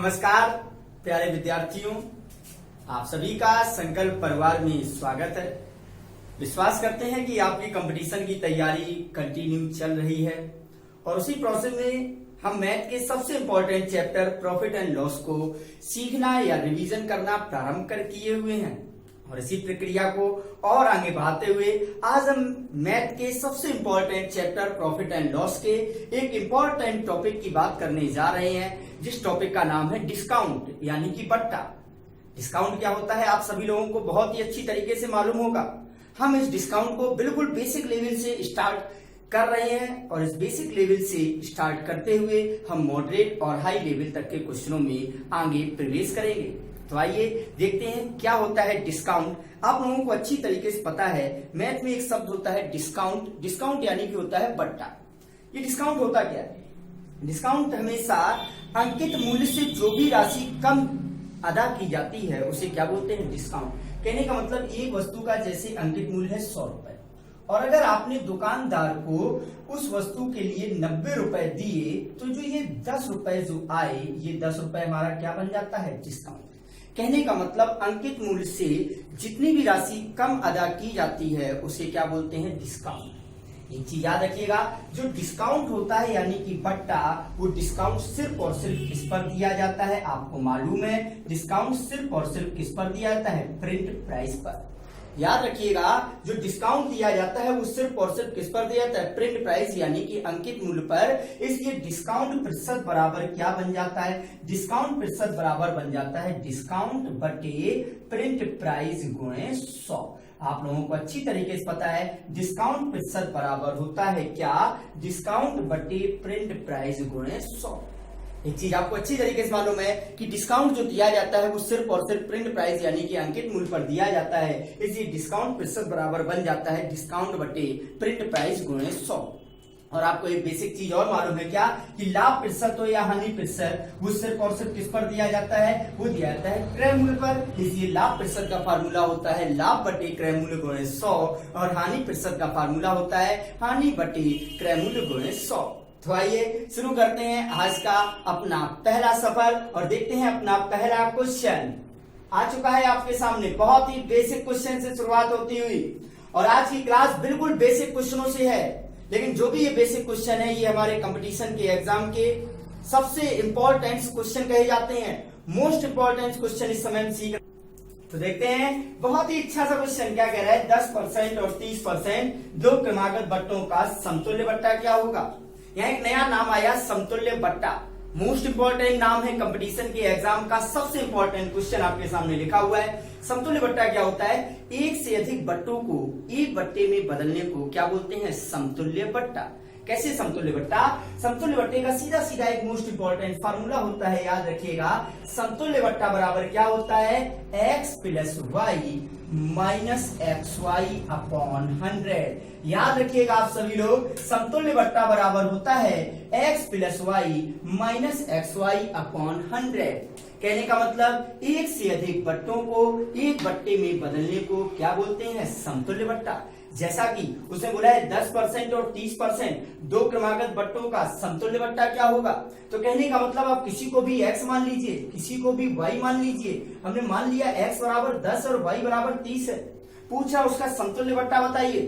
नमस्कार प्यारे विद्यार्थियों, आप सभी का संकल्प परिवार में स्वागत है। विश्वास करते हैं कि आपकी कंपटीशन की तैयारी कंटिन्यू चल रही है और उसी प्रोसेस में हम मैथ के सबसे important chapter profit and loss को सीखना या रिवीजन करना प्रारंभ कर किए हुए हैं। और इसी प्रक्रिया को और आगे बढ़ाते हुए आज हम मैथ के सबसे important chapter profit and loss के एक इम्पोर्टेंट टॉपिक की बात करने जा रहे हैं, जिस टॉपिक का नाम है डिस्काउंट यानी कि बट्टा। डिस्काउंट क्या होता है आप सभी लोगों को बहुत ही अच्छी तरीके से मालूम होगा। हम इस डिस्काउंट को बिल्कुल बेसिक लेवल से स्टार्ट कर रहे हैं और इस बेसिक लेवल से स्टार्ट करते हुए हम मॉडरेट और हाई लेवल तक के क्वेश्चनों में आगे प्रवेश करेंगे। तो आइए देखते हैं क्या होता है डिस्काउंट। आप लोगों को अच्छी तरीके से पता है मैथ में एक शब्द होता है डिस्काउंट। डिस्काउंट यानी कि होता है बट्टा। ये डिस्काउंट होता क्या है? डिस्काउंट हमेशा अंकित मूल्य से जो भी राशि कम अदा की जाती है उसे क्या बोलते हैं? डिस्काउंट। कहने का मतलब एक वस्तु का जैसे अंकित मूल्य है 100 रुपए और अगर आपने दुकानदार को उस वस्तु के लिए 90 रुपए दिए तो जो ये 10 रुपए जो आए, ये 10 रुपए हमारा क्या बन जाता है? डिस्काउंट। कहने का मतलब अंकित मूल्य से जितनी भी राशि कम अदा की जाती है उसे क्या बोलते हैं? डिस्काउंट। एक चीज याद रखिएगा, जो डिस्काउंट होता है यानी कि बट्टा, वो डिस्काउंट सिर्फ और सिर्फ किस पर दिया जाता है? आपको मालूम है डिस्काउंट सिर्फ और सिर्फ किस पर दिया जाता है? प्रिंट प्राइस पर। याद रखिएगा, जो डिस्काउंट दिया जाता है वो सिर्फ और सिर्फ किस पर दिया जाता है? प्रिंट प्राइस यानी कि अंकित मूल्य पर। इसलिए डिस्काउंट प्रतिशत बराबर क्या बन जाता है? डिस्काउंट प्रतिशत बराबर बन जाता है डिस्काउंट बटे प्रिंट प्राइस गुणे 100। आप लोगों को अच्छी तरीके से पता है डिस्काउंट प्रतिशत बराबर होता है क्या? डिस्काउंट बटे प्रिंट प्राइस गुणे 100। एक चीज आपको अच्छी तरीके से मालूम है कि डिस्काउंट जो दिया जाता है वो सिर्फ और सिर्फ प्रिंट प्राइस यानी कि अंकित मूल्य पर दिया जाता है। इसलिए डिस्काउंट प्रतिशत बराबर बन जाता है डिस्काउंट बटे प्रिंट प्राइस गुणे 100। और आपको एक बेसिक चीज और मालूम है क्या कि लाभ प्रतिशत हो या हानि प्रतिशत, वो सिर्फ और सिर्फ किस पर दिया जाता है? वो दिया जाता है क्रय मूल्य पर। इसलिए लाभ प्रतिशत का फार्मूला होता है लाभ बटे क्रय मूल्य गुणे 100 और हानि प्रतिशत का फार्मूला होता है हानि बटे क्रय मूल्य गुणे 100। तो आइए शुरू करते हैं आज का अपना पहला सफर और देखते हैं अपना पहला क्वेश्चन। आ चुका है आपके सामने, बहुत ही बेसिक क्वेश्चन से शुरुआत होती हुई और आज की क्लास बिल्कुल बेसिक क्वेश्चनों से है। लेकिन जो भी ये बेसिक क्वेश्चन है ये हमारे कंपटीशन के एग्जाम के सबसे इंपॉर्टेंट क्वेश्चन कहे जाते हैं। मोस्ट इंपॉर्टेंट क्वेश्चन इस समय हम सीख। तो देखते हैं, बहुत ही अच्छा सा क्वेश्चन क्या कह रहा है? 10% और 30% दो क्रमागत बट्टों का समतुल्य बट्टा क्या होगा? यहाँ एक नया नाम आया, समतुल्य बट्टा। मोस्ट इंपॉर्टेंट नाम है कंपटीशन के एग्जाम का, सबसे इंपॉर्टेंट क्वेश्चन आपके सामने लिखा हुआ है। समतुल्य बट्टा क्या होता है? एक से अधिक बट्टों को एक बट्टे में बदलने को क्या बोलते हैं? समतुल्य बट्टा। कैसे समतुल्य बट्टा? समतुल्य बट्टे का सीधा सीधा एक मोस्ट इंपॉर्टेंट फार्मूला होता है, याद रखिएगा। समतुल्य बट्टा बराबर क्या होता है? x plus y minus x y upon 100। याद रखिएगा आप सभी लोग, समतुल्य बट्टा बराबर होता है x plus y minus x y upon 100। कहने का मतलब एक से अधिक बट्टों को एक बट्टे में बदलने को क्या बोलते हैं? समतुल्य बट्टा। जैसा कि उसने बोला है 10% और 30% दो क्रमागत बट्टों का समतुल्य बट्टा क्या होगा? तो कहने का मतलब आप किसी को भी x मान लीजिए, किसी को भी y मान लीजिए। हमने मान लिया x बराबर 10 और y बराबर 30 है। पूछा उसका समतुल्य बट्टा बताइए।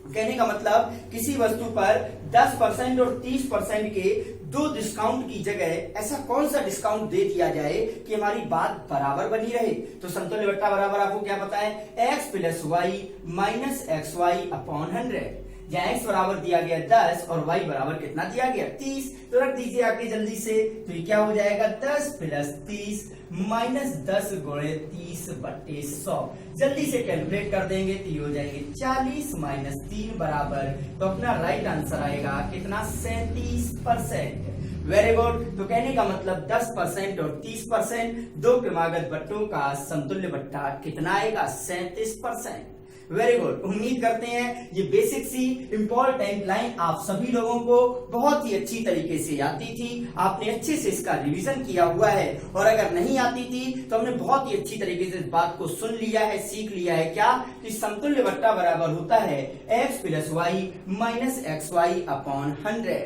कहने का मतलब किसी वस्तु पर 10% और 30% के दो डिस्काउंट की जगह ऐसा कौन सा डिस्काउंट दे दिया जाए कि हमारी बात बराबर बनी रहे। तो समतुल्य बट्टा बराबर आपको क्या पता है? x plus y minus x y upon 100। जहाँ x बराबर दिया गया 10 और y बराबर कितना दिया गया? 30। तो रख दीजिए आगे जल्दी से। तो ये क्या हो जाएगा? 10 प्लस 30 माइनस 10 गुणे 30 बट्टे 100। जल्दी से कैलकुलेट कर देंगे तो ये हो जाएंगे 40 माइनस 3 बराबर, तो अपना राइट आंसर आएगा कितना? 37%। Very good. तो कहने का मतलब 10% और 30% दो क्रमागत बट्टों का समतुल्य बट्टा कितना आएगा? 37%। Very good. उम्मीद करते हैं ये बेसिक सी इंपॉर्टेंट लाइन आप सभी लोगों को बहुत ही अच्छी तरीके से आती थी। आपने अच्छे से इसका रिवीजन किया हुआ है और अगर नहीं आती थी तो हमने बहुत ही अच्छी तरीके से इस बात को सुन लिया है, सीख लिया है क्या कि समतुल्य बट्टा बराबर होता है x plus y minus x y upon 100।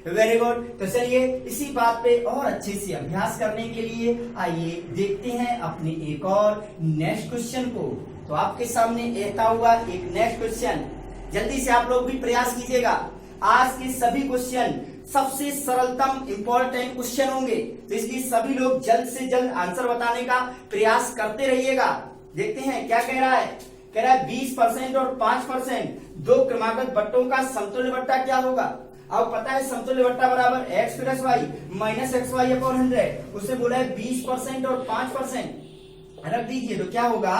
Very good. तो चलिए इसी बात पे और अच्छे से अभ्यास करने के लिए आइए देखते हैं अपने एक और नेक्स्ट क्वेश्चन को। तो आपके सामने ऐसा हुआ एक नेक्स्ट क्वेश्चन, जल्दी से आप लोग भी प्रयास कीजिएगा। आज के सभी क्वेश्चन सबसे सरलतम इंपॉर्टेंट क्वेश्चन होंगे, तो इसलिए सभी लोग जल्द से जल्द आंसर बताने का प्रयास करते रहिएगा। देखते हैं क्या कह रहा है। कह रहा है 20% और 5% दो क्रमागत बट्टों का समतुल्य बट्टा क्या होगा। अब पता है समतुल्य बट्टा बराबर x plus y minus x y upon 100। उससे बोला है 20% और 5% रख दीजिए, तो क्या होगा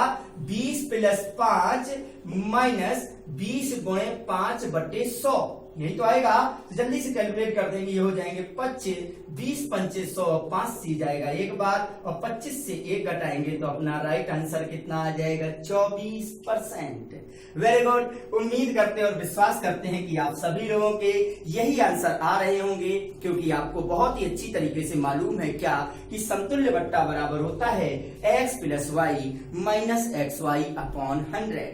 20 प्लस 5 माइनस 20 गुणे 5 बटे 100, यही तो आएगा। तो जल्दी से कैलकुलेट कर देंगे, ये हो जाएंगे 25, 20 पंचे 100, 5 से जाएगा एक बार और 25 से 1 घटाएंगे तो अपना राइट आंसर कितना आ जाएगा 24%। Very good. उम्मीद करते और विश्वास करते हैं कि आप सभी लोगों के यही आंसर आ रहे होंगे, क्योंकि आपको बहुत ही अच्छी तरीके से मालूम है क्या कि समतुल्य बट्टा बराबर होता है x plus y minus x y upon 100।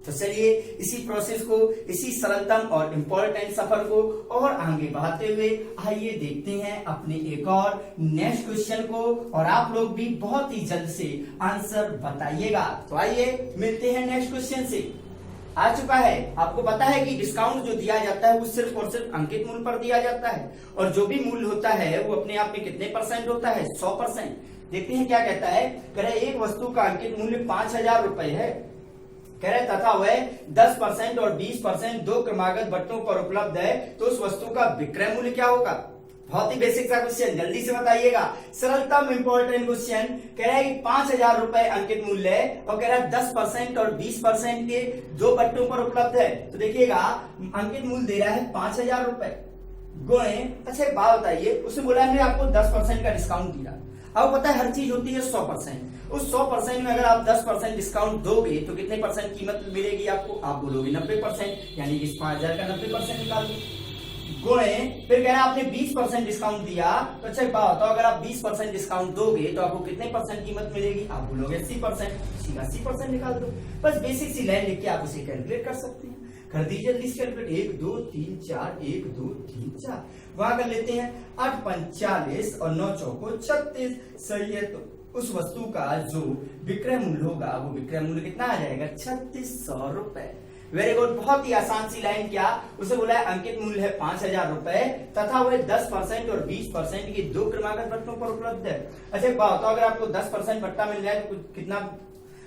तो चलिए इसी प्रोसेस को, इसी सरलतम और इम्पोर्टेंट सफर को और आगे बढ़ाते हुए आइए देखते हैं अपने एक और नेक्स्ट क्वेश्चन को, और आप लोग भी बहुत ही जल्द से आंसर बताइएगा। तो आइए मिलते हैं नेक्स्ट क्वेश्चन से। आ चुका है, आपको पता है कि डिस्काउंट जो दिया जाता है वो सिर्फ और सिर्फ अंकित मूल्य पर दिया जाता है, और जो भी मूल्य होता है वो अपने आप में कितने परसेंट होता है 100%। देखते हैं क्या कहता है। कह रहा है एक वस्तु का अंकित मूल्य 5000 रुपए है, कह रहे तथा वह 10% और 20% दो क्रमागत बट्टों पर उपलब्ध है, तो उस वस्तु का विक्रय मूल्य क्या होगा। बहुत ही बेसिक सा क्वेश्चन, जल्दी से बताइएगा। सरलतम इंपॉर्टेंट क्वेश्चन। कह रहा है कि 5000 रुपए अंकित मूल्य है और कह रहा है 10% और 20% के दो बट्टों पर उपलब्ध है। तो देखिएगा अंकित मूल्य दे रहा है 5000 रुपए गुणे, अच्छा एक बात बताइए, उसने बोला है आपको 10% का डिस्काउंट दिया। अब पता है हर चीज होती है 100%, उस 100% में अगर आप 10% डिस्काउंट दोगे तो कितने परसेंट कीमत मिलेगी आपको, आप बोलोगे 90%, यानी कि 5000 का 90% निकाल दो गुणे, फिर कह रहा है आपने 20% डिस्काउंट दिया, तो अच्छा बात बताओ अगर आप 20% डिस्काउंट दोगे तो आपको कितने परसेंट कीमत मिलेगी, आप बोलोगे 80%, सीधा 80% निकाल दो। बस बेसिक सी लाइन लिख के आप उसे कैलकुलेट कर सकते हैं। कर दीजिए जल्दी से कैलकुलेट, 1 2 3 4, 1 2 3 4, वहां कर लेते हैं 8 5 40 और 9 चौको 36, सही है। तो उस वस्तु का जो विक्रय मूल्य होगा वो विक्रय मूल्य कितना आ जाएगा 3600 रुपए। Very good. बहुत ही आसान सी लाइन, क्या उसे बोला है अंकित मूल्य है 5000 रुपए तथा वह 10% और 20% के दो क्रमागत बट्टों पर उपलब्ध है। अच्छा एक बात बताओ, अगर आपको 10% बट्टा मिल जाए तो कितना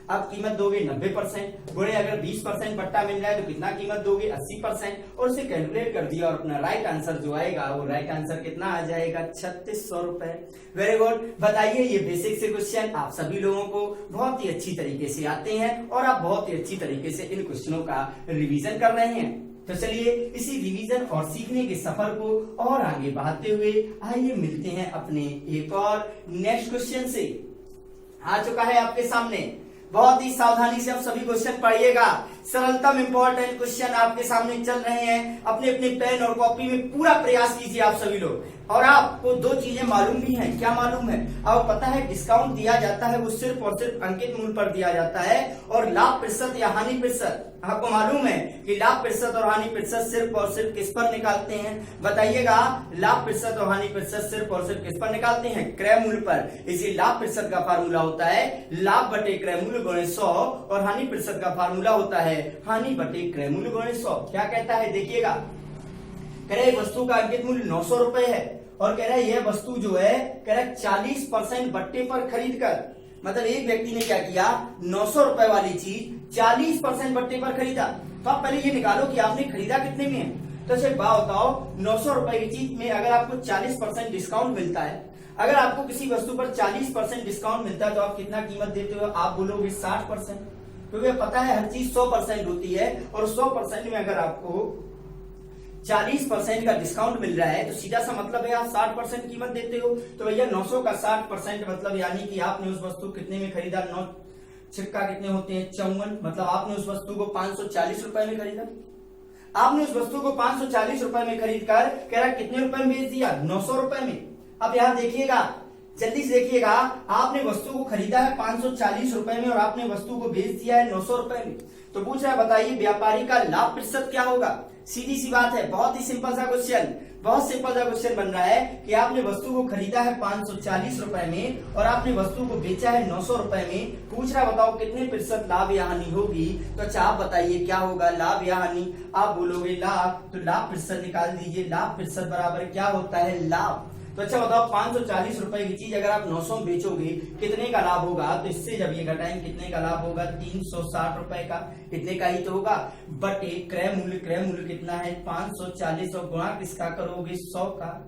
आप कीमत दोगे 90%, गुणे अगर 20% बट्टा मिल जाए तो कितना कीमत दोगे 80%, और उसे कैलकुलेट कर दिया और अपना राइट आंसर जो आएगा वो राइट आंसर कितना आ जाएगा 3600 रुपए। Very good. बताइए ये बेसिक से क्वेश्चन आप सभी लोगों को बहुत ही अच्छी तरीके से आते हैं और आप बहुत ही अच्छी तरीके से इन क्वेश्चनों का रिविजन कर रहे हैं। तो चलिए इसी रिवीजन और सीखने के सफर को और आगे बढ़ाते हुए आइए मिलते हैं अपने एक और नेक्स्ट क्वेश्चन से। आ चुका है आपके सामने, बहुत ही सावधानी से आप सभी क्वेश्चन पढ़िएगा। सरलतम इंपॉर्टेंट क्वेश्चन आपके सामने चल रहे हैं, अपने अपने पेन और कॉपी में पूरा प्रयास कीजिए आप सभी लोग। और आपको दो चीजें मालूम भी हैं, क्या मालूम है, आपको पता है डिस्काउंट दिया जाता है वो सिर्फ और सिर्फ अंकित मूल्य पर दिया जाता है, और लाभ प्रतिशत या हानि प्रतिशत आपको मालूम है कि लाभ प्रतिशत और हानि प्रतिशत सिर्फ और सिर्फ किस पर निकालते हैं, बताइएगा। लाभ प्रतिशत और हानि प्रतिशत सिर्फ और सिर्फ किस पर निकालते हैं, क्रय मूल्य पर। इसी लाभ प्रतिशत का फार्मूला होता है लाभ बटे क्रय मूल्य गुणे 100, और हानि प्रतिशत का फार्मूला होता है हानि बटे क्रय मूल्य गुणे 100। क्या कहता है देखिएगा, कह रहे वस्तु का अंकित मूल्य 900 रुपए है और कह रहा है यह वस्तु जो है कह रहा है 40% बट्टे पर खरीद कर, मतलब एक व्यक्ति ने क्या किया 900 रुपए वाली चीज 40% बट्टे पर खरीदा। तो आप पहले ये निकालो कि आपने खरीदा कितने में है। तो अच्छा बात बताओ 900 रुपए की चीज में अगर आपको 40% डिस्काउंट मिलता है, अगर आपको किसी वस्तु पर 40% डिस्काउंट मिलता है तो आप कितना कीमत देते हो, आप बोलोगे 60%, क्योंकि पता है हर चीज 100% होती है और 100% में अगर आपको 40% का डिस्काउंट मिल रहा है तो सीधा सा मतलब है आप 60% कीमत देते हो। तो भैया 900 का 60% मतलब यानी कि आपने उस वस्तु कितने में खरीदा, 9 छिक्का कितने होते हैं 54, मतलब आपने उस वस्तु को 540 रुपए में खरीदा। आपने उस वस्तु को 540 रुपए में खरीद कर कह रहा कितने रुपए में बेच दिया 900 रुपए में। अब यहां देखिएगा जल्दी से देखिएगा, आपने वस्तु को खरीदा है 540 रुपए में और आपने वस्तु को बेच दिया है 900 रुपए में। तो पूछ रहा है बताइए व्यापारी का लाभ प्रतिशत क्या होगा। सीधी सी बात है, बहुत ही सिंपल सा क्वेश्चन, बहुत सिंपल सा क्वेश्चन बन रहा है कि आपने वस्तु को खरीदा है 540 रुपए में और आपने वस्तु को बेचा है 900 रुपए में। पूछ रहा बताओ कितने प्रतिशत लाभ या हानि होगी। तो अच्छा आप बताइए क्या होगा लाभ या हानि। आप बोलोगे लाभ, तो लाभ प्रतिशत निकाल दीजिए। लाभ प्रतिशत बराबर क्या होता है लाभ। तो अच्छा बताओ 540 रुपए की चीज अगर आप 900 में बेचोगे कितने का लाभ होगा। तो इससे जब ये घटाएंगे कितने का लाभ होगा 360 रुपए का, इतने का ही तो होगा। बटे क्रय मूल्य कितना है 540 और गुणा किसका करोगे 100 का।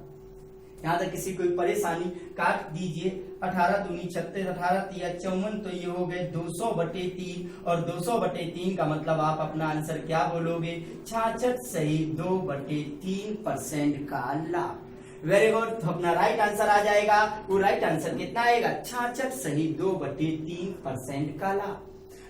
यहाँ तक किसी कोई परेशानी, काट दीजिए। 18 दूनी 36, 18 तिया 54, तो ये हो गए 200/3 और 200/3 का मतलब आप अपना आंसर क्या बोलोगे 66 सही 2/3% का लाभ। Very good. तो अपना राइट आंसर आ जाएगा, वो राइट आंसर कितना आएगा 66 सही 2/3% का लाभ।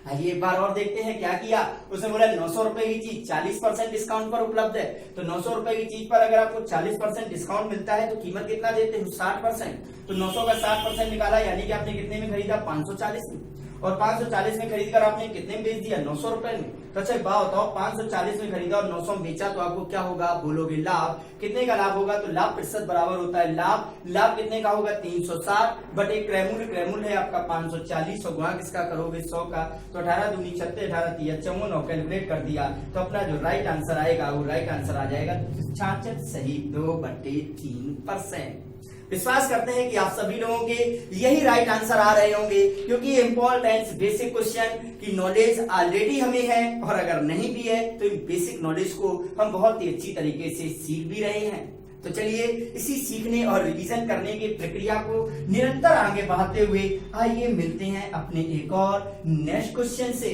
आइए एक बार और देखते हैं क्या किया। उसने बोला 900 रुपए की चीज 40% डिस्काउंट पर उपलब्ध है। तो 900 रुपए की चीज पर अगर आपको 40% डिस्काउंट मिलता है तो कीमत कितना देते हो 60%। तो 900 का 60% निकाला, यानी कि आपने कितने में खरीदा 540 में, और 540 में खरीद कर आपने कितने में बेच दिया 900 रुपए में। तो अच्छा बात बताओ 540 में खरीदा और 900 में बेचा, तो आपको क्या होगा बोलोगे लाभ। कितने का लाभ होगा, तो लाभ प्रतिशत बराबर होता है लाभ। लाभ कितने का होगा 360 बटे क्रय मूल्य है आपका 540 और गुणा किसका करोगे 100 का। तो 18 दूनी 36, 18 तिया 54 और कैलकुलेट कर दिया तो अपना जो राइट आंसर आएगा वो राइट आंसर आ जाएगा 66 सही 2/3%। विश्वास करते हैं कि आप सभी लोगों के यही राइट आंसर आ रहे होंगे, क्योंकि इंपॉर्टेंट बेसिक क्वेश्चन की नॉलेज ऑलरेडी हमें है और अगर नहीं भी है तो इन बेसिक नॉलेज को हम बहुत ही अच्छी तरीके से सीख भी रहे हैं। तो चलिए इसी सीखने और रिवीजन करने की प्रक्रिया को निरंतर आगे बढ़ाते हुए आइए मिलते हैं अपने एक और नेक्स्ट क्वेश्चन से।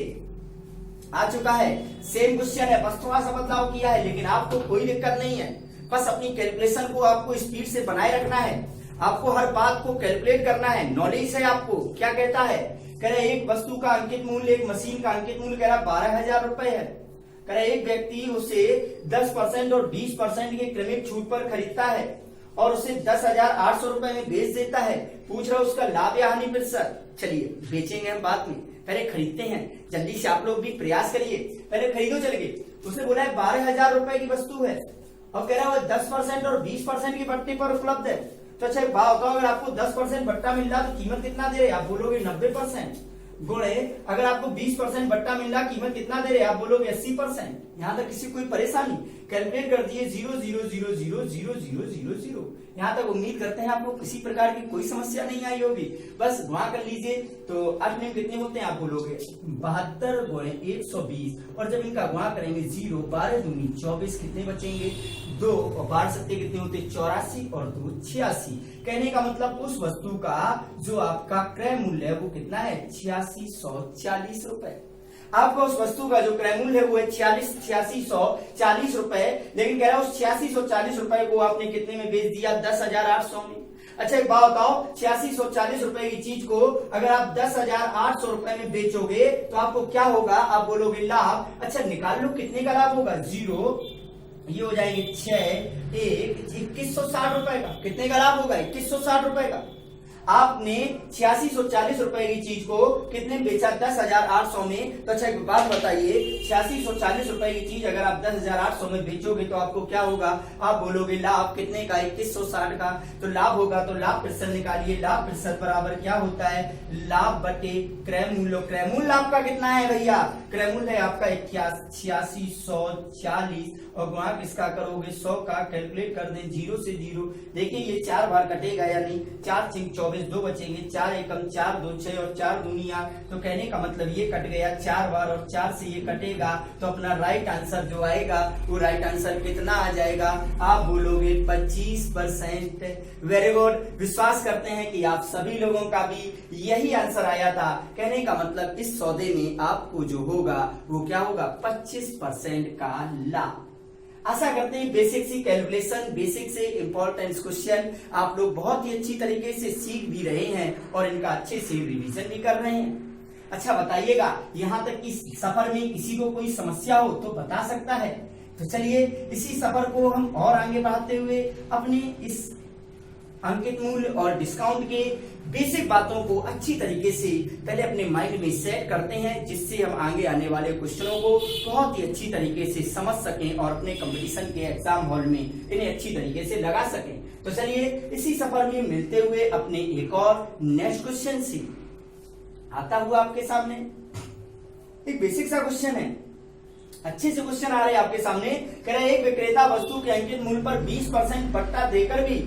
आ चुका है, सेम क्वेश्चन है, बस थोड़ा सा बदलाव किया है, लेकिन आपको कोई दिक्कत नहीं है। बस अपनी कैलकुलेशन को आपको स्पीड से बनाए रखना है, आपको हर बात को कैलकुलेट करना है। नॉलेज है आपको, क्या कहता है, कह रहे एक वस्तु का अंकित मूल्य, एक मशीन का अंकित मूल्य कह रहा 12,000 रुपए है। कह रहे एक व्यक्ति उसे 10% और 20% के क्रमिक छूट पर खरीदता है और उसे 10,800 रुपए में बेच देता है। पूछ रहा उसका लाभ या हानि प्रतिशत। चलिए बेचेंगे हम बाद में, पहले खरीदते हैं। जल्दी से आप लोग भी प्रयास करिए, पहले खरीदो चलिए। उसने बोला है 12,000 रुपए की वस्तु है और कह रहा है 10% और 20% की बट्टे पर उपलब्ध है। तो अच्छा एक बात बताओ, अगर आपको 10% बट्टा मिल रहा तो कीमत कितना दे रहे, आप बोलोगे 90%। गुणे अगर आपको 20% बट्टा मिल रहा कीमत कितना दे रहे, आप बोलोगे 80%। यहाँ तक किसी कोई परेशानी, कैलकुलेट कर दिए 0,000,000,000। यहाँ तक उम्मीद करते हैं आपको किसी प्रकार की कोई समस्या नहीं आई होगी। बस गुणा कर लीजिए तो 8 में कितने होते हैं, आप बोलोगे 72 गुणे 120 और जब इनका गुणा करेंगे 0, 12 दूनी 24, कितने बचेंगे 2 और 12 सत्ते कितने होते 84 और 2 86। कहने का मतलब उस वस्तु का जो आपका क्रय मूल्य है वो कितना है 8640 रुपए। आपका उस वस्तु का जो क्रय मूल्य है वो है 8640 रुपए, लेकिन कह रहा है उस 8640 रुपए को आपने कितने में बेच दिया 10,800 में। अच्छा एक बात बताओ 8640 रुपए की चीज को अगर आप 10,800 रुपए में बेचोगे तो आपको क्या होगा, आप बोलोगे लाभ। अच्छा निकाल लो कितने का लाभ होगा 0, ये हो जाएंगे 6, 2160 रुपए का। कितने का लाभ होगा 2160 रुपए का। आपने 8640 रुपए की चीज को कितने बेचा 10,800 में। तो अच्छा एक बात बताइए 8640 रुपए की चीज अगर आप 10,800 में बेचोगे तो आपको क्या होगा, आप बोलोगे लाभ कितने का 2160 का। तो लाभ होगा तो लाभ प्रतिशत निकालिए। लाभ प्रतिशत बराबर क्या होता है लाभ बटे क्रय मूल्य। क्रय मूल्य आपका कितना है भैया, क्रय मूल्य है आपका 8640 और गुणा किसका करोगे 100 का। कैलकुलेट कर दें 0 से 0, देखिए ये 4 बार कटेगा, यानी 4 5 24, 2 बचेंगे, 4 एकम 4 2 6 और 4 दूनिया। तो कहने का मतलब ये कट गया 4 बार और 4 से ये कटेगा तो अपना राइट आंसर जो आएगा वो राइट आंसर कितना आ जाएगा, आप बोलोगे 25%। Very good. विश्वास करते हैं कि आप सभी लोगों का भी यही आंसर आया था। कहने का मतलब इस सौदे में आपको जो होगा वो क्या होगा 25% का लाभ। आशा करते हैं बेसिक सी कैलकुलेशन, बेसिक से इंपॉर्टेंट क्वेश्चन आप लोग बहुत ही अच्छी तरीके से सीख भी रहे हैं और इनका अच्छे से रिवीजन भी कर रहे हैं। अच्छा बताइएगा यहाँ तक कि सफर में किसी को कोई समस्या हो तो बता सकता है। तो चलिए इसी सफर को हम और आगे बढ़ाते हुए अपने इस अंकित मूल्य और डिस्काउंट के बेसिक बातों को अच्छी तरीके से पहले अपने माइंड में सेट करते हैं, जिससे हम आगे आने वाले क्वेश्चनों को बहुत ही अच्छी तरीके से समझ सकें और अपने कंपटीशन के एग्जाम हॉल में इन्हें अच्छी तरीके से लगा सकें। तो चलिए इसी सफर में मिलते हुए अपने एक और नेक्स्ट क्वेश्चन से आता हुआ आपके सामने एक बेसिक सा क्वेश्चन है। अच्छे से क्वेश्चन आ रहे हैं आपके सामने। कह रहा है एक विक्रेता वस्तु के अंकित मूल्य पर 20% बट्टा देकर भी,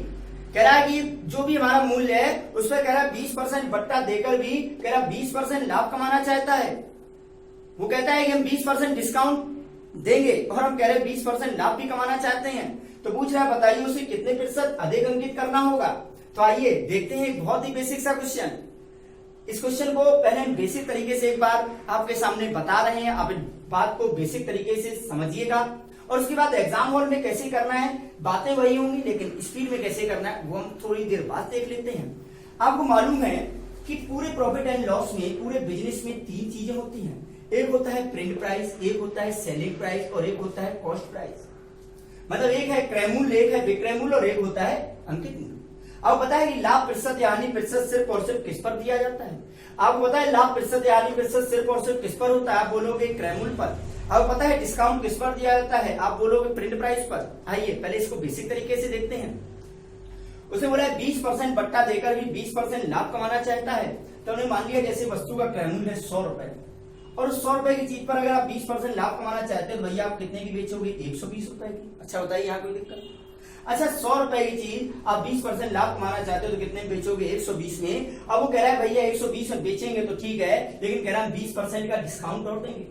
कह रहा है कि जो भी हमारा मूल्य है उस पर कह रहा है 20% बट्टा देकर भी कह रहा है 20% लाभ कमाना चाहता है। वो कहता है कि हम 20% डिस्काउंट देंगे और हम कह रहे हैं 20% लाभ भी कमाना चाहते हैं। तो पूछ रहा है बताइए उसे कितने प्रतिशत अधिक अंकित करना होगा। तो आइए देखते हैं एक बहुत ही बेसिक सा क्वेश्चन। इस क्वेश्चन को पहले हम बेसिक तरीके से एक बार आपके सामने बता रहे हैं, आप बात को बेसिक तरीके से समझिएगा और उसके बाद एग्जाम हॉल में कैसे करना है, बातें वही होंगी लेकिन स्पीड में कैसे करना है वो हम थोड़ी देर बाद देख लेते हैं। आपको मालूम है कि पूरे प्रॉफिट एंड लॉस में, पूरे बिजनेस में 3 चीजें होती हैं। एक होता है प्रिंट प्राइस, एक होता है सेलिंग प्राइस और एक होता है कॉस्ट प्राइस। मतलब एक है क्रय मूल्य, एक है विक्रय मूल्य और एक होता है अंकित मूल्य। अब पता है कि लाभ प्रतिशत या हानि प्रतिशत सिर्फ और सिर्फ किस पर दिया जाता है। आपको पता है लाभ प्रतिशत या हानि प्रतिशत सिर्फ और सिर्फ किस पर होता है, आप बोलोगे क्रय मूल्य पर। अब पता है डिस्काउंट किस पर दिया जाता है, आप बोलोगे प्रिंट प्राइस पर। आइए पहले इसको बेसिक तरीके से देखते हैं। उसने बोला है 20% बट्टा देकर भी 20% लाभ कमाना चाहता है। तो उन्हें मान लिया जैसे वस्तु का क्रय मूल्य है 100 रुपए और उस 100 रुपए की चीज पर अगर आप 20% लाभ कमाना चाहते हैं तो भैया आप कितने की बेचोगे, 120 रुपए की। अच्छा बताइए यहाँ कोई दिक्कत। अच्छा 100 रुपए की चीज आप 20% लाभ कमाना चाहते हो तो कितने में बेचोगे, 120 में। अब वो कह रहा है भैया 120 में बेचेंगे तो ठीक है, लेकिन कह रहा है 20% का डिस्काउंट और देंगे।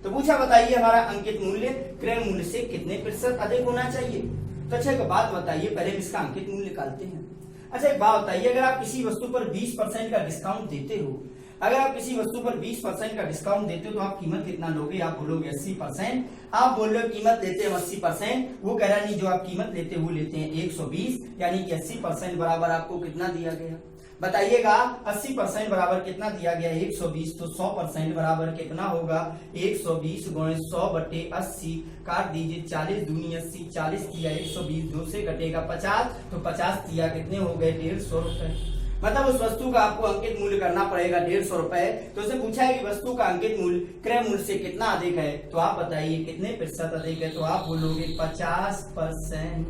तो पूछा बताइए हमारा अंकित मूल्य क्रय मूल्य से कितने प्रतिशत अधिक होना चाहिए। तो अच्छा एक बात बताइए, पहले हम इसका अंकित मूल्य निकालते हैं। अच्छा एक बात बताइए, अगर आप किसी वस्तु पर 20% का डिस्काउंट देते हो, अगर आप किसी वस्तु पर 20% का डिस्काउंट देते हो तो आप कीमत कितना लोगे, आप बोलोगे 80%। आप बोल रहे हो कीमत लेते हैं 80%, वो कह रहा नहीं जो आप कीमत लेते हो वो लेते हैं 120, यानी कि 80% बराबर आपको कितना दिया गया बताइएगा। 80% बराबर कितना दिया गया 120, तो 100% बराबर कितना होगा 120 गुणे 100/80। काट दीजिए 40 दूनी 80, 40 दिया 120, 2 से कटेगा 50, तो 50 दिया कितने हो गए 150 रुपए। मतलब उस वस्तु का आपको अंकित मूल्य करना पड़ेगा 150 रुपए। तो उसने पूछा है कि वस्तु का अंकित मूल्य क्रय मूल्य से कितना अधिक है, तो आप बताइए कितने प्रतिशत अधिक है। तो आप बोलोगे 50%।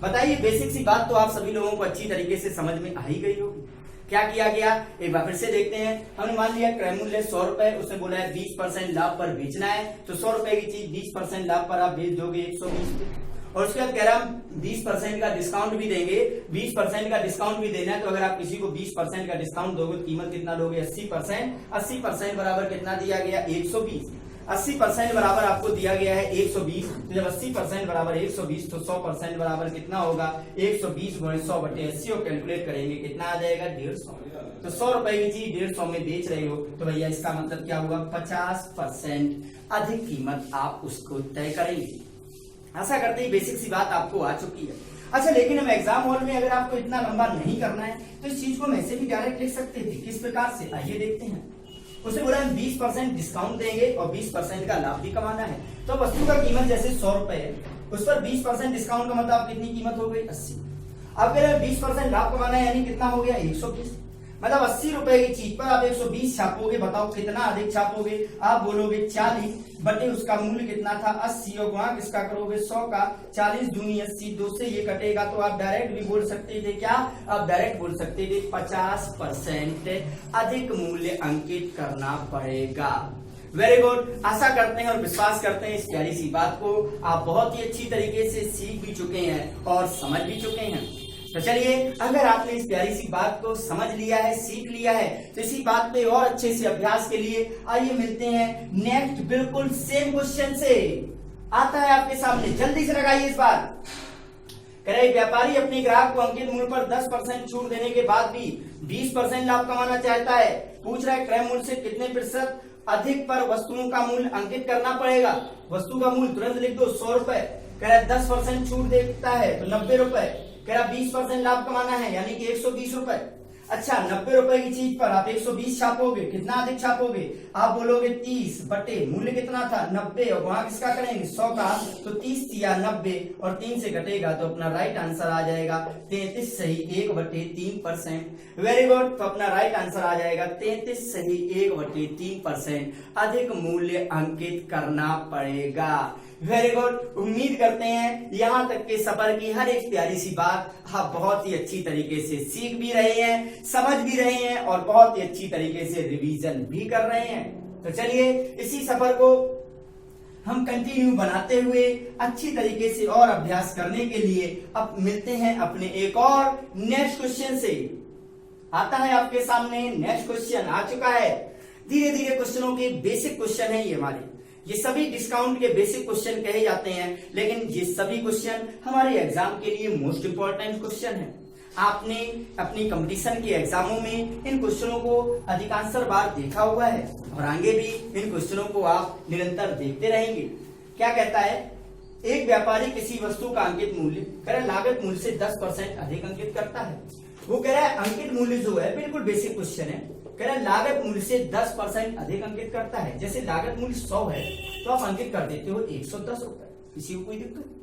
बताइए बेसिक सी बात तो आप सभी लोगों को अच्छी तरीके से समझ में आ ही गई होगी। क्या किया गया एक बार फिर से देखते हैं। हमने मान लिया क्रय मूल्य 100 रुपए, उसने बोला है 20% लाभ पर बेचना है, तो 100 रुपए की चीज 20% लाभ पर आप बेच दोगे 120 पे। और उसके बाद कह रहा हम 20% का डिस्काउंट भी देंगे, 20% का डिस्काउंट भी देना है। तो अगर आप किसी को 20% का डिस्काउंट दोगे तो कीमत कितना लोगे 80%। 80% बराबर कितना दिया गया 120। 80% बराबर आपको दिया गया है 120, तो जब 80% बराबर 120 तो 100% बराबर कितना होगा 120 गुणे 100/80 और कैलकुलेट करेंगे कितना आ जाएगा 150। तो 100 रुपए की चीज 150 में बेच रहे हो तो भैया इसका मतलब क्या हुआ 50% अधिक कीमत आप उसको तय करेंगे। आशा करते ही बेसिक सी बात आपको आ चुकी है। अच्छा लेकिन हम एग्जाम हॉल में अगर आपको इतना लंबा नहीं करना है तो इस चीज को हम ऐसे भी डायरेक्ट लिख सकते थे। किस प्रकार से, आइए देखते हैं। उसने बोला हम 20% डिस्काउंट देंगे और 20% का लाभ भी कमाना है। तो वस्तु का कीमत जैसे 100 रुपए है, उस पर 20% डिस्काउंट का मतलब कितनी कीमत हो गई 80। अब कह रहे 20% लाभ कमाना है यानी कितना हो गया 120। मतलब 80 रुपए की चीज पर आप 120 छापोगे, बताओ कितना अधिक छापोगे। आप बोलोगे 40 बटे उसका मूल्य कितना था 80 और गुणा किसका करोगे 100 का। 40 दूनी 80, 2 से ये कटेगा तो आप डायरेक्ट भी बोल सकते थे क्या, आप डायरेक्ट बोल सकते थे 50% अधिक मूल्य अंकित करना पड़ेगा। Very good. आशा करते हैं और विश्वास करते हैं इस प्यारी सी बात को आप बहुत ही अच्छी तरीके से सीख भी चुके हैं और समझ भी चुके हैं। तो चलिए अगर आपने इस प्यारी सी बात को समझ लिया है, सीख लिया है, तो इसी बात पे और अच्छे से अभ्यास के लिए आइए मिलते हैं नेक्स्ट बिल्कुल सेम क्वेश्चन से। आता है आपके सामने, जल्दी से लगाइए इस बार। कह रहे व्यापारी अपने ग्राहक को अंकित मूल्य पर 10% छूट देने के बाद भी 20% लाभ कमाना चाहता है। पूछ रहा है क्रय मूल्य से कितने प्रतिशत अधिक पर वस्तुओं का मूल्य अंकित करना पड़ेगा। वस्तु का मूल्य तुरंत लिख दो 100 रुपए। कह रहा है 10% छूट देता है तो 90 रुपए। कह रहा 20% लाभ कमाना है यानी कि 120 रुपए। अच्छा 90 रुपए की चीज पर आप 120 छापोगे, कितना अधिक छापोगे? आप बोलोगे 30 बटे मूल्य कितना था 90 और वहां किसका करेंगे 100 का, तो 30 या 90 और 3 से घटेगा तो अपना राइट आंसर आ जाएगा 33 सही 1/3%। वेरी गुड, तो अपना राइट आंसर आ जाएगा 33 सही 1/3%। अधिक मूल्य अंकित करना पड़ेगा। वेरी गुड, उम्मीद करते हैं यहाँ तक के सफर की हर एक प्यारी सी बात आप बहुत ही अच्छी तरीके से सीख भी रहे हैं, समझ भी रहे हैं और बहुत ही अच्छी तरीके से रिवीजन भी कर रहे हैं। तो चलिए इसी सफर को हम कंटिन्यू बनाते हुए अच्छी तरीके से और अभ्यास करने के लिए अब मिलते हैं अपने एक और नेक्स्ट क्वेश्चन से। आता है आपके सामने नेक्स्ट क्वेश्चन आ चुका है। धीरे धीरे क्वेश्चनों के बेसिक क्वेश्चन है ये हमारे, ये सभी डिस्काउंट के बेसिक क्वेश्चन कहे जाते हैं, लेकिन ये सभी क्वेश्चन हमारे एग्जाम के लिए मोस्ट इंपॉर्टेंट क्वेश्चन है। आपने अपनी कंपटीशन के एग्जामों में इन क्वेश्चनों को अधिकांश बार देखा हुआ है और आगे भी इन क्वेश्चनों को आप निरंतर देखते रहेंगे। क्या कहता है, एक व्यापारी किसी वस्तु का अंकित मूल्य कह रहा लागत मूल्य से 10% अधिक अंकित करता है। वो कह रहा है अंकित मूल्य जो है बिल्कुल बेसिक क्वेश्चन है, कह रहा है लागत मूल्य से 10% अधिक अंकित करता है। जैसे लागत मूल्य 100 है तो आप अंकित कर देते हो 110 रुपए, किसी को कोई दिक्कत।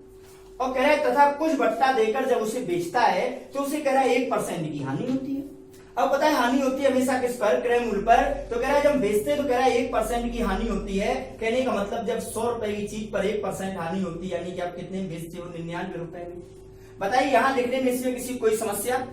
और कह रहा है तथा कुछ बट्टा देकर जब उसे बेचता है तो उसे कह रहा है 1% की हानि होती है। अब पता है हानि होती है हमेशा किस पर, क्रय मूल्य पर। तो कह रहा है जब बेचते हैं तो कह रहा है 1% की हानि होती है। कहने का मतलब जब 100 रुपए की चीज पर 1% हानि होती है, यानी कि आप कितने बेचते हो 99 रुपए में। बताइए यहाँ लिखने में इसमें किसी कोई समस्या?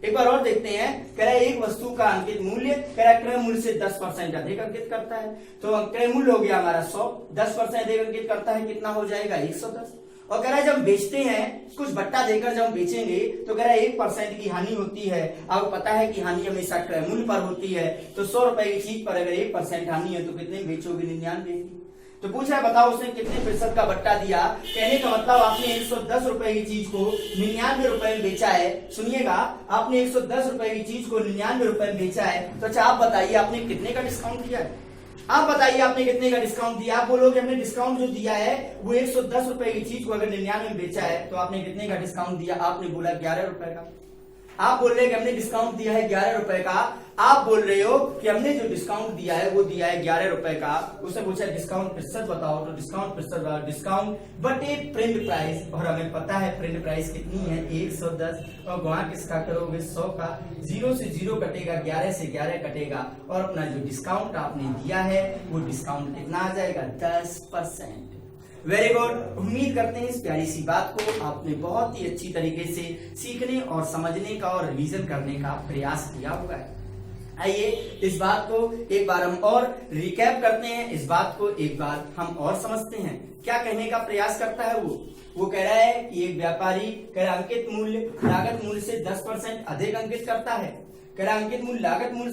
एक बार और देखते हैं। कह रहा है एक वस्तु का अंकित मूल्य कह रहा है क्रय मूल्य से 10% अधिक अंकित करता है। तो क्रय मूल्य हो गया हमारा 100, 10% अधिक अंकित करता है, कितना हो जाएगा 110। और कह रहा है जब बेचते हैं कुछ बट्टा देकर जब बेचेंगे तो कह रहा है 1% की हानि होती है। आपको पता है कि हानि हमेशा क्रय मूल्य पर होती है। तो 100 रुपए की चीज पर अगर 1% हानि है तो कितने बेचोगे 99 की। तो पूछ रहा है बताओ उसने कितने प्रतिशत का बट्टा दिया। कहने का मतलब आपने 110 रुपए की चीज को 99 रुपए में बेचा है। सुनिएगा, आपने 110 रुपए की चीज को 99 रुपए में बेचा है। तो अच्छा आप बताइए आपने कितने का डिस्काउंट किया है? आप बताइए आपने कितने का डिस्काउंट दिया? आप बोलोगे हमने डिस्काउंट जो दिया है वो 110 रुपए की चीज को अगर 99 में बेचा है तो आपने कितने का डिस्काउंट दिया? आपने बोला 11 रुपए का। आप बोल रहे हैं कि हमने डिस्काउंट दिया है 11 रुपए का। आप बोल रहे हो कि हमने जो डिस्काउंट दिया है वो दिया है 11 रुपए का। उसने पूछा डिस्काउंट प्रतिशत बताओ, तो डिस्काउंट प्रतिशत डिस्काउंट बटे प्रिंट प्राइस, और हमें पता है प्रिंट प्राइस कितनी है 110, और गुणा किसका करोगे 100 का। 0 से 0 कटेगा, 11 से 11 कटेगा, और अपना जो डिस्काउंट आपने दिया है वो डिस्काउंट कितना आ जाएगा 10%। वेरी गुड, उम्मीद करते हैं इस प्यारी सी बात को आपने बहुत ही अच्छी तरीके से सीखने और समझने का और रिवीजन करने का प्रयास किया होगा। आइए इस बात को एक बार हम और रिकैप करते हैं, इस बात को एक बार हम और समझते हैं। क्या कहने का प्रयास करता है वो कह रहा है कि एक व्यापारी कह रहा अंकित मूल्य लागत मूल्य से 10% अधिक अंकित करता है। कह रहा अंकित मूल्य लागत मूल्य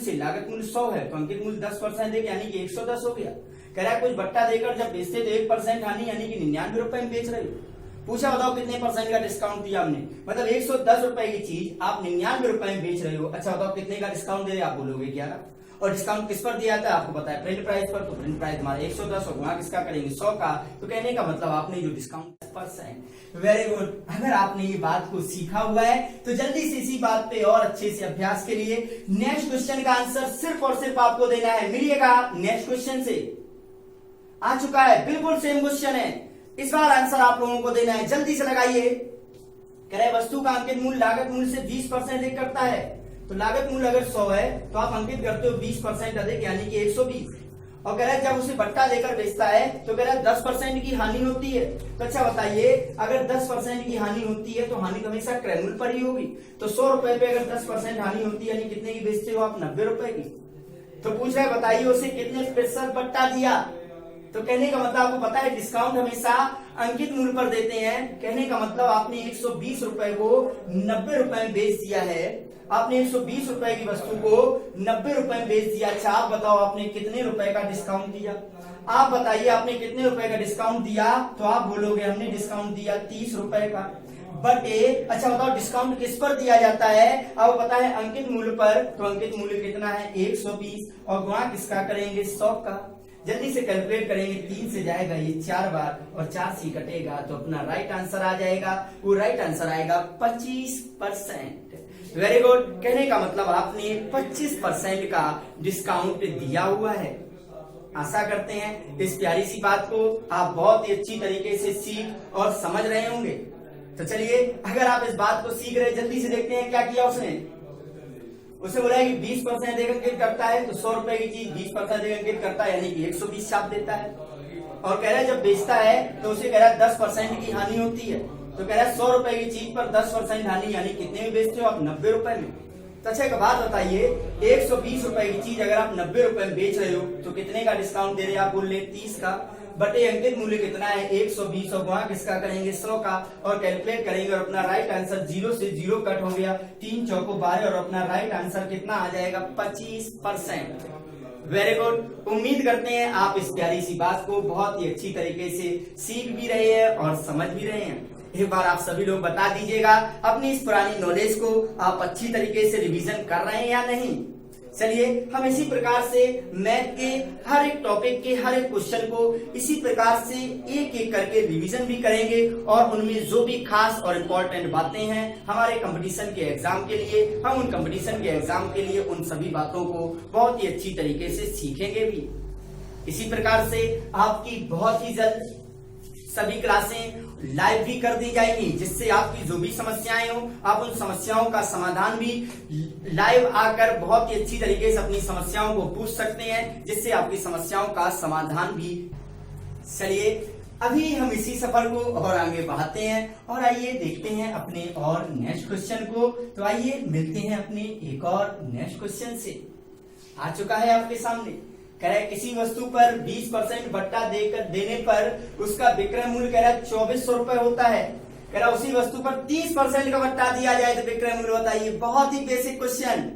100 है तो अंकित मूल्य 10% अधिक यानी कि 110 हो गया। कह रहा है कुछ बट्टा देकर जब बेचते तो 1% हानि यानी कि 99 रुपए में बेच रहे हो। पूछा बताओ कितने परसेंट का डिस्काउंट दिया हमने, मतलब 110 रुपए की चीज आप 99 रुपए में बेच रहे हो। अच्छा बताओ कितने का डिस्काउंट दे रहे आप बोलोगे 11, और डिस्काउंट किस पर दिया था आपको पता है प्रिंट प्राइस पर। तो प्रिंट प्राइस हमारा 110 और गुणा किसका करेंगे 100 का। तो कहने का मतलब आपने जो डिस्काउंट 10%। वेरी गुड, अगर आपने ये बात को सीखा हुआ है तो जल्दी से इसी बात पे और अच्छे से अभ्यास के लिए नेक्स्ट क्वेश्चन का आंसर सिर्फ और सिर्फ आपको देना है। मिलिएगा नेक्स्ट क्वेश्चन से, आ चुका है बिल्कुल सेम क्वेश्चन है। इस बार आंसर आप लोगों को देना है, जल्दी से लगाइए। कह रहे वस्तु का अंकित मूल्य लागत मूल्य से 20% अधिक करता है। तो लागत मूल्य अगर 100 है तो आप अंकित करते हो 20% अधिक यानी कि 120। और कह रहा है जब उसे बट्टा देकर बेचता है तो कह रहा है 10% की हानि होती है। तो अच्छा बताइए अगर 10% की हानि होती है तो हानि तो हमेशा क्रय मूल्य पर ही होगी। तो 100 रुपए पे अगर 10% हानि होती है यानी कितने की बेचते हो आप 90 रुपए की। तो पूछ रहा है बताइए उसे कितने प्रतिशत बट्टा दिया। तो कहने का मतलब आपको पता है डिस्काउंट हमेशा अंकित मूल्य पर देते हैं। कहने का मतलब आपने 120 रुपए को 90 रुपए में बेच दिया है। आपने 120 रुपए की वस्तु को 90 रुपए में बेच दिया। अच्छा आप बताओ आपने कितने रुपए का डिस्काउंट दिया। आप बताइए आपने कितने रुपए का डिस्काउंट दिया। तो आप बोलोगे हमने डिस्काउंट दिया 30 रुपए का। बटे अच्छा बताओ डिस्काउंट किस पर दिया जाता है। अब पता है अंकित मूल्य पर। तो अंकित मूल्य कितना है 120, और गुणा किसका करेंगे 100 का। जल्दी से कैलकुलेट करेंगे, 3 से जाएगा ये 4 बार और 4 से कटेगा तो अपना राइट आंसर आ जाएगा। वो राइट आंसर आएगा 25%। Very good. कहने का मतलब आपने 25% का डिस्काउंट दिया हुआ है। आशा करते हैं इस प्यारी सी बात को आप बहुत ही अच्छी तरीके से सीख और समझ रहे होंगे। तो चलिए, अगर आप इस बात को सीख रहे, जल्दी से देखते हैं क्या किया उसने। उसे बोला है कि 20% एक अंकित करता है, तो 100 रुपए की चीज 20% एक अंकित करता है, यानी कि 120 छाप देता है। और कह रहा है जब बेचता है तो उसे कह रहा है 10% की हानि होती है। तो कह रहा है 100 रुपए की चीज पर 10% हानि, यानी कितने में बेचते हो आप? 90 रुपए में। तो अच्छा एक बात बताइए, 120 रुपए की चीज अगर आप 90 रुपए में बेच रहे हो तो कितने का डिस्काउंट दे रहे हैं? आप बोल रहे 30 का, बटे अंकित मूल्य कितना है? 120, और वहां किसका करेंगे? 100 का, और कैलकुलेट करेंगे और अपना राइट आंसर 0 से 0 कट हो गया, 3 चौको 12, और अपना राइट आंसर कितना आ जाएगा? 25%। Very good. उम्मीद करते हैं आप इस प्यारी सी बात को बहुत ही अच्छी तरीके से सीख भी रहे हैं और समझ भी रहे हैं। एक बार आप सभी लोग बता दीजिएगा अपनी इस पुरानी नॉलेज को आप अच्छी तरीके से रिवीजन कर रहे हैं या नहीं। चलिए, हम इसी प्रकार से मैथ के हर एक टॉपिक के हर एक क्वेश्चन को इसी प्रकार से एक एक करके रिवीजन भी करेंगे, और उनमें जो भी खास और इम्पोर्टेंट बातें हैं हमारे कंपटीशन के एग्जाम के लिए, हम उन कंपटीशन के एग्जाम के लिए उन सभी बातों को बहुत ही अच्छी तरीके से सीखेंगे भी। इसी प्रकार से आपकी बहुत ही जल्द सभी क्लासें लाइव भी कर दी जाएंगी, जिससे आपकी जो भी समस्याएं हो आप उन समस्याओं का समाधान भी लाइव आकर बहुत ही अच्छी तरीके से अपनी समस्याओं को पूछ सकते हैं, जिससे आपकी समस्याओं का समाधान भी। चलिए, अभी हम इसी सफर को और आगे बढ़ाते हैं और आइए देखते हैं अपने और नेक्स्ट क्वेश्चन को। तो आइए मिलते हैं अपने एक और नेक्स्ट क्वेश्चन से। आ चुका है आपके सामने। कह रहा है किसी वस्तु पर 20% बट्टा देने पर उसका विक्रय मूल्य कह रहा है 2400 रुपए होता है। कह रहा उसी वस्तु पर 30% का बट्टा दिया जाए तो विक्रय मूल्य बताइए। बहुत ही बेसिक क्वेश्चन,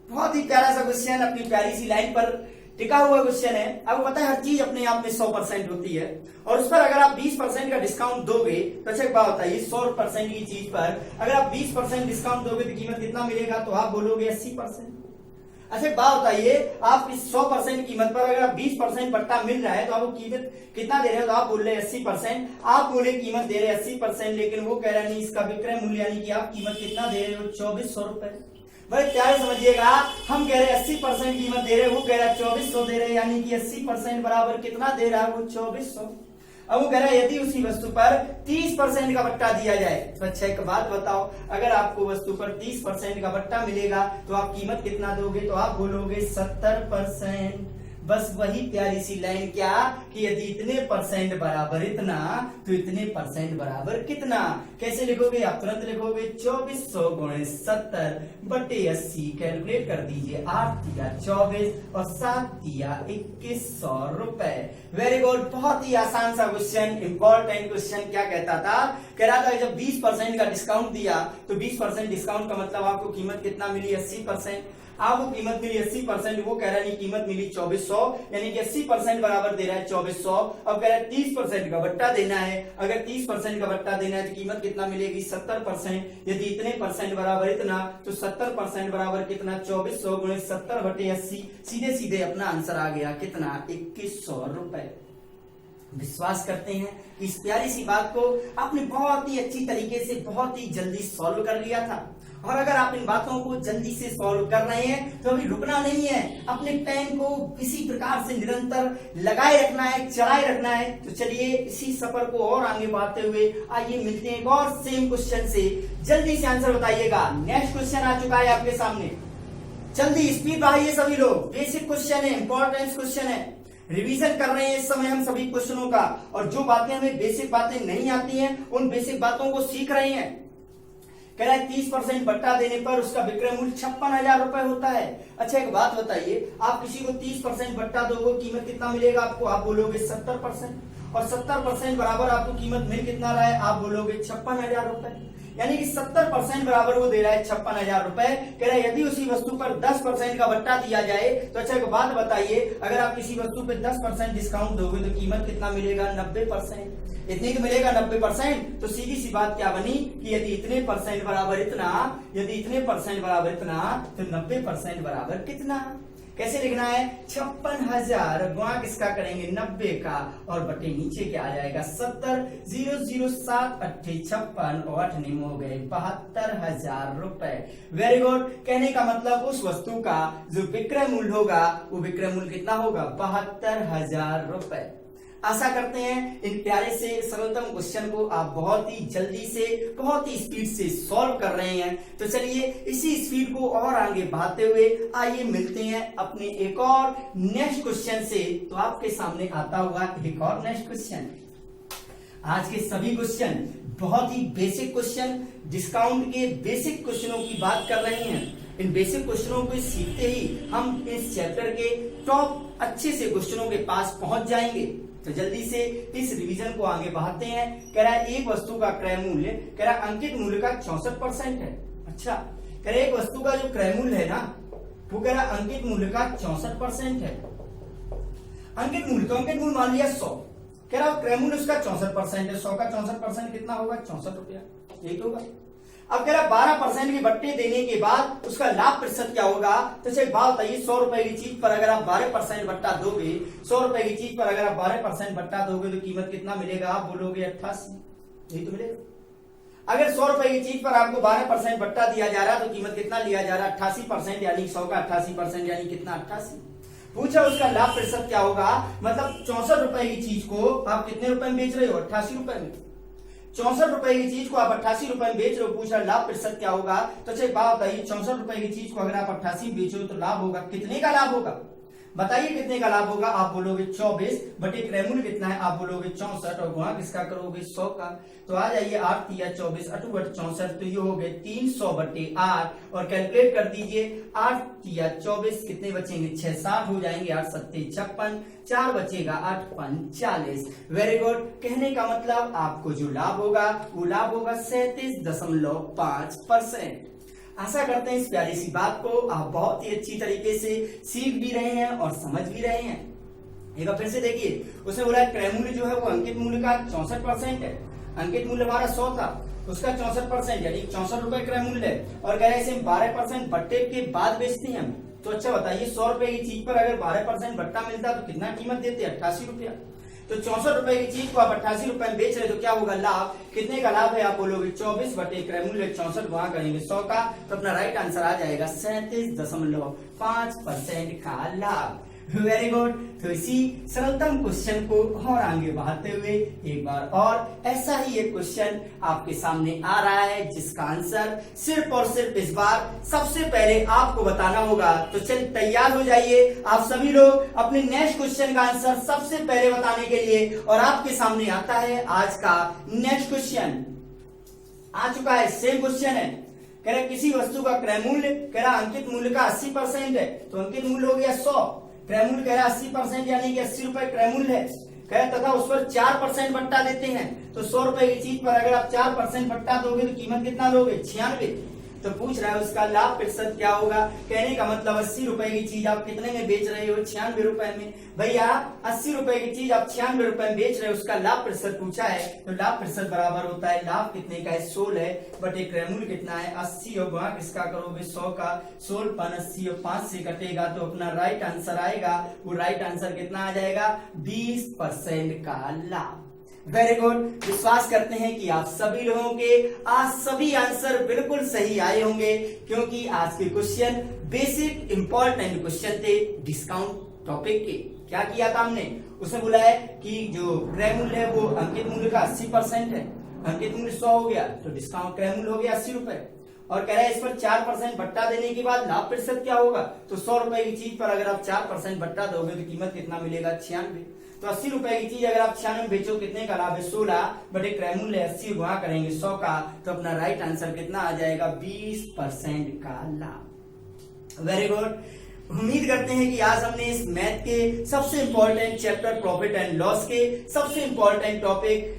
बहुत ही प्यारा सा क्वेश्चन, अपनी प्यारी सी लाइन पर टिका हुआ क्वेश्चन है। आपको पता है हर चीज अपने आप में 100% होती है, और उस पर अगर आप 20% का डिस्काउंट दोगे तो अच्छा एक बात बताइए, 100% की चीज पर अगर आप 20% डिस्काउंट दोगे तो कीमत कितना मिलेगा? तो आप बोलोगे 80%। अच्छा बात बताइए, आप इस 100% कीमत पर अगर आप 20% बट्टा मिल रहा है तो आपको कीमत कितना दे रहे हो? तो आप बोल रहे हैं 80%। आप बोले कीमत दे रहे हैं 80%, लेकिन वो कह रहा नहीं इसका विक्रय मूल्य, यानी कि आप कीमत कितना दे रहे हो? 2400 रुपए। भाई प्यारे समझिएगा, हम कह रहे हैं 80% कीमत दे रहे हैं, वो कह रहा है 2400 दे रहे हैं, यानी कि 80% बराबर कितना दे रहा है? वो 2400। अब वो कह रहा है यदि उसी वस्तु पर 30% का बट्टा दिया जाए तो अच्छा एक बात बताओ, अगर आपको वस्तु पर 30% का बट्टा मिलेगा तो आप कीमत कितना दोगे? तो आप बोलोगे 70%। बस वही प्यारी सी लाइन, क्या कि यदि इतने परसेंट बराबर इतना तो इतने परसेंट बराबर कितना। कैसे लिखोगे? आप तुरंत लिखोगे 2400 गुणे 70 बटे 80। कैलकुलेट कर दीजिए, 8 तिया 24 और 7 तिया 2100 रुपए। Very good. बहुत ही आसान सा क्वेश्चन, इंपॉर्टेंट क्वेश्चन। क्या कहता था? कह रहा था जब 20% का डिस्काउंट दिया तो 20% डिस्काउंट का मतलब आपको कीमत कितना मिली? 80%। आपको कीमत मिली 80%, वो कह रहा है कीमत मिली 2400, यानी कि 80% बराबर दे रहा है 2400। अब कह रहा है 30% का बट्टा देना है, अगर 30% का बट्टा देना है तो कीमत कितना मिलेगी? 70%। यदि इतने परसेंट बराबर इतना तो 70% बराबर कितना? 2400 गुणे 70 बटे 80। सीधे सीधे अपना आंसर आ गया कितना? 2100 रुपए। विश्वास करते हैं इस प्यारी सी बात को आपने बहुत ही अच्छी तरीके से बहुत ही जल्दी सॉल्व कर लिया था। और अगर आप इन बातों को जल्दी से सॉल्व कर रहे हैं तो अभी रुकना नहीं है, अपने पेन को इसी प्रकार से निरंतर लगाए रखना है, चलाए रखना है। तो चलिए इसी सफर को और आगे बढ़ाते हुए आइए मिलते हैं एक और सेम क्वेश्चन से। जल्दी से आंसर बताइएगा। नेक्स्ट क्वेश्चन आ चुका है आपके सामने, जल्दी स्पीड बढ़ाइए सभी लोग। बेसिक क्वेश्चन है, इंपॉर्टेंट क्वेश्चन है, रिवीजन कर रहे हैं इस समय हम सभी क्वेश्चनों का, और जो बातें हमें बेसिक बातें नहीं आती हैं उन बेसिक बातों को सीख रहे हैं। कह रहा है 30% बट्टा देने पर उसका विक्रय मूल्य 56,000 रुपए होता है। अच्छा एक बात बताइए, आप किसी को 30% बट्टा दोगे कीमत कितना मिलेगा आपको? आप बोलोगे 70%, और 70% बराबर आपको कीमत मिल कितना रहा है? आप बोलोगे 56,000 रुपए, यानी कि 70% बराबर वो दे रहा है 56,000 रुपए। कह रहा है यदि उसी वस्तु पर 10% का बट्टा दिया जाए तो अच्छा एक बात बताइए, अगर आप किसी वस्तु पे 10% डिस्काउंट दोगे तो कीमत कितना मिलेगा? 90%। इतनी तो मिलेगा 90%। तो सीधी सी बात क्या बनी कि यदि इतने परसेंट बराबर इतना, यदि इतने परसेंट बराबर इतना तो 90% बराबर कितना? कैसे लिखना है? 56,000 गुणा किसका करेंगे? 90 का, और बटे नीचे क्या आ जाएगा? 70, 007 अट्ठे 56 और 8 निम हो गए 72,000 रुपए। Very good. कहने का मतलब उस वस्तु का जो विक्रय मूल्य होगा वो विक्रय मूल्य कितना होगा? 72,000 रुपए। आशा करते हैं इन प्यारे से सरलतम क्वेश्चन को आप बहुत ही जल्दी से, बहुत ही स्पीड से सॉल्व कर रहे हैं। तो चलिए इसी स्पीड को और आगे बढ़ाते हुए आइए मिलते हैं अपने एक और नेक्स्ट क्वेश्चन से। तो आपके सामने आता हुआ एक और नेक्स्ट क्वेश्चन। आज के सभी क्वेश्चन बहुत ही बेसिक क्वेश्चन, डिस्काउंट के बेसिक क्वेश्चनों की बात कर रहे हैं। इन बेसिक क्वेश्चनों को सीखते ही हम इस चैप्टर के टॉप अच्छे से क्वेश्चनों के पास पहुंच जाएंगे। तो जल्दी से इस रिवीजन को आगे बढ़ाते हैं। कह रहा है एक वस्तु का क्रय मूल्य, कह रहा है अंकित मूल्य का 64% है। अच्छा, कह रहा है एक वस्तु का जो क्रय मूल्य है ना, वो कह रहा है अंकित मूल्य का 64% है। अंकित मूल्य, तो अंकित मूल्य मान लिया 100, कह रहा है क्रय मूल्य उसका 64% है। 100 का 64% कितना होगा? 64 रुपया, यही होगा। अब कह रहा 12% के बट्टे देने के बाद उसका लाभ प्रतिशत क्या होगा? तो चलिए बात बताइए, 100 रुपए की चीज पर अगर आप 12% बट्टा दोगे, 100 रुपए की चीज पर अगर आप 12% बट्टा दोगे तो कीमत कितना मिलेगा? आप बोलोगे 88, यही तो मिलेगा। अगर 100 रुपए की चीज पर आपको 12% बट्टा दिया जा रहा है तो कीमत कितना लिया जा रहा है? 88%, यानी 100 का 88% यानी कितना? 88। पूछा उसका लाभ प्रतिशत क्या होगा? मतलब 64 रुपए की चीज को आप कितने रुपए में बेच रहे हो? 88 रुपए में। 64 रुपए की चीज को आप 88 रुपए में बेच रहे हो, पूछा लाभ प्रतिशत क्या होगा? तो चलिए बात बताइए, 64 रुपए की चीज को अगर आप 88 बेचो तो लाभ होगा कितने का? लाभ होगा बताइए कितने का लाभ होगा? आप बोलोगे 24 बटे क्रय मूल्य कितना है? आप बोलोगे 64 और गुणा किसका करोगे? 100 का। तो आ जाइए 8 तिया 24, 8 बटे 64, तो ये हो गए 300 बटे 8 और कैलकुलेट कर दीजिए। 8 तिया 24 कितने बचेंगे? 6 60 हो जाएंगे, 8 सत्ते 56, 4 बचेगा 8 5 40। Very good. कहने का मतलब आपको जो लाभ होगा वो लाभ होगा 37.5%। आशा करते हैं इस प्यारी सी बात को आप बहुत ही अच्छी तरीके से सीख भी रहे हैं और समझ भी रहे हैं। एक बार फिर से देखिए, उसने बोला क्रय मूल्य जो है वो अंकित मूल्य का 64% है। अंकित मूल्य हमारा 100 था, उसका 64% यानी 64 रुपए क्रय मूल्य है, और कह रहे हैं 12% बट्टे के बाद बेचते हैं हम। तो अच्छा बताइए, 100 रुपए की चीज पर अगर 12% बट्टा मिलता तो कितना कीमत देते? 88 रुपया। तो 64 रुपए की चीज को आप 88 रुपए में बेच रहे तो क्या होगा? लाभ। कितने का लाभ है? आप बोलोगे 24 बटे क्रय मूल्य 64 गुणा करेंगे 100 का, तो अपना राइट आंसर आ जाएगा 37.5% का लाभ। Very good. तो इसी सरलतम क्वेश्चन को और आगे बढ़ाते हुए एक बार और ऐसा ही एक क्वेश्चन आपके सामने आ रहा है जिसका आंसर सिर्फ और सिर्फ इस बार सबसे पहले आपको बताना होगा। तो चलिए तैयार हो जाइए आप सभी लोग अपने नेक्स्ट क्वेश्चन का आंसर सबसे पहले बताने के लिए। और आपके सामने आता है आज का नेक्स्ट क्वेश्चन। आ चुका है, सेम क्वेश्चन है। कह रहा किसी वस्तु का क्रय मूल्य, कह रहा अंकित मूल्य का 80% है, तो अंकित मूल्य हो गया 100, क्रय मूल्य कह रहा 80% यानी कि 80 रुपए क्रय मूल्य है, कह तथा उस पर 4% बट्टा देते हैं। तो 100 रुपए की चीज पर अगर आप 4% बट्टा दोगे तो कीमत कितना लोगे? 96। तो पूछ रहा है उसका लाभ प्रतिशत क्या होगा? कहने का मतलब 80 रुपए की चीज आप कितने में बेच रहे हो? 96 रुपए में। भैया 80 रुपए की चीज आप 96 रुपए में बेच रहे हो, उसका लाभ प्रतिशत पूछा है, तो लाभ प्रतिशत बराबर होता है लाभ कितने का है? 16 बटे क्रय मूल्य कितना है? 80 और गुणा किसका करोगे? 100 का। 16 5 80 और 5 से कटेगा तो अपना राइट आंसर आएगा, वो राइट आंसर कितना आ जाएगा? 20% का लाभ। Very good. विश्वास करते हैं कि आप सभी लोगों के आज सभी आंसर बिल्कुल सही आए होंगे, क्योंकि आज के क्वेश्चन बेसिक इंपॉर्टेंट क्वेश्चन थे डिस्काउंट टॉपिक के। क्या किया था हमने? उसने बोला है कि जो क्रय मूल्य है वो अंकित मूल्य का 80% है, अंकित मूल्य 100 हो गया तो डिस्काउंट क्रय मूल्य हो गया 80 रुपए, और कह रहा है इस पर 4% बट्टा देने के बाद लाभ प्रतिशत क्या होगा? तो 100 रुपए की चीज पर अगर आप 4% बट्टा दोगे तो कीमत कितना मिलेगा? 96। तो 80 रुपए की चीज अगर आप 96 में बेचो कितने का लाभ है? 16 बटे क्रय मूल्य 80 गुणा करेंगे 100 का, तो अपना राइट आंसर कितना आ जाएगा? 20% का लाभ। Very good. उम्मीद करते हैं कि आज हमने इस मैथ के सबसे important chapter profit and loss के सबसे इंपॉर्टेंट टॉपिक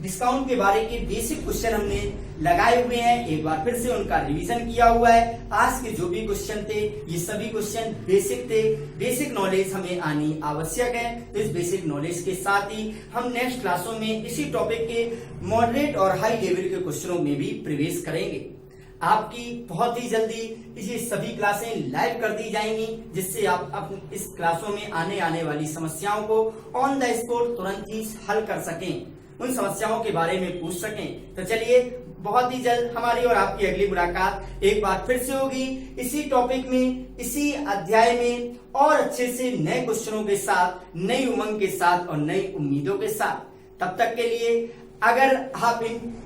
डिस्काउंट के बारे के बेसिक क्वेश्चन हमने लगाए हुए हैं। एक बार फिर से उनका रिवीजन किया हुआ है। आज के जो भी क्वेश्चन थे ये सभी क्वेश्चन बेसिक थे। बेसिक नॉलेज हमें आनी आवश्यक है। तो इस बेसिक नॉलेज के साथ ही हम नेक्स्ट क्लासों में इसी टॉपिक के मॉडरेट और हाई लेवल के क्वेश्चनों में भी प्रवेश करेंगे। आपकी बहुत ही जल्दी ये सभी क्लासें लाइव कर दी जाएंगी, जिससे आप इस क्लासों में आने वाली समस्याओं को ऑन द स्पॉट तुरंत ही हल कर सकें, उन समस्याओं के बारे में पूछ सकें। तो चलिए, बहुत ही जल्द हमारी और आपकी अगली मुलाकात एक बार फिर से होगी इसी टॉपिक में, इसी अध्याय में, और अच्छे से नए क्वेश्चनों के साथ, नई उमंग के साथ और नई उम्मीदों के साथ। तब तक के लिए अगर आप इन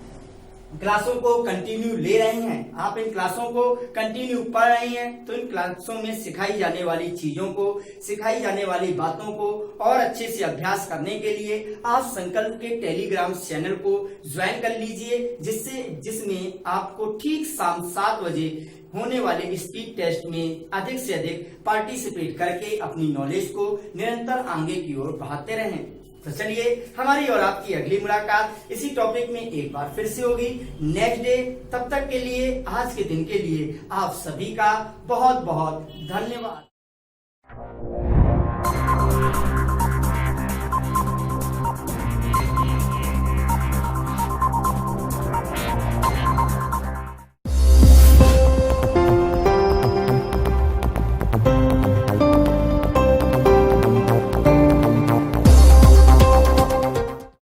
क्लासों को कंटिन्यू ले रहे हैं, आप इन क्लासों को कंटिन्यू पढ़ रहे हैं, तो इन क्लासों में सिखाई जाने वाली चीजों को, सिखाई जाने वाली बातों को और अच्छे से अभ्यास करने के लिए आप संकल्प के टेलीग्राम चैनल को ज्वाइन कर लीजिए, जिसमें आपको ठीक शाम 7 बजे होने वाले स्पीड टेस्ट में अधिक से अधिक पार्टिसिपेट करके अपनी नॉलेज को निरंतर आगे की ओर बढ़ाते रहें। तो चलिए, हमारी और आपकी अगली मुलाकात इसी टॉपिक में एक बार फिर से होगी नेक्स्ट डे। तब तक के लिए, आज के दिन के लिए आप सभी का बहुत बहुत धन्यवाद।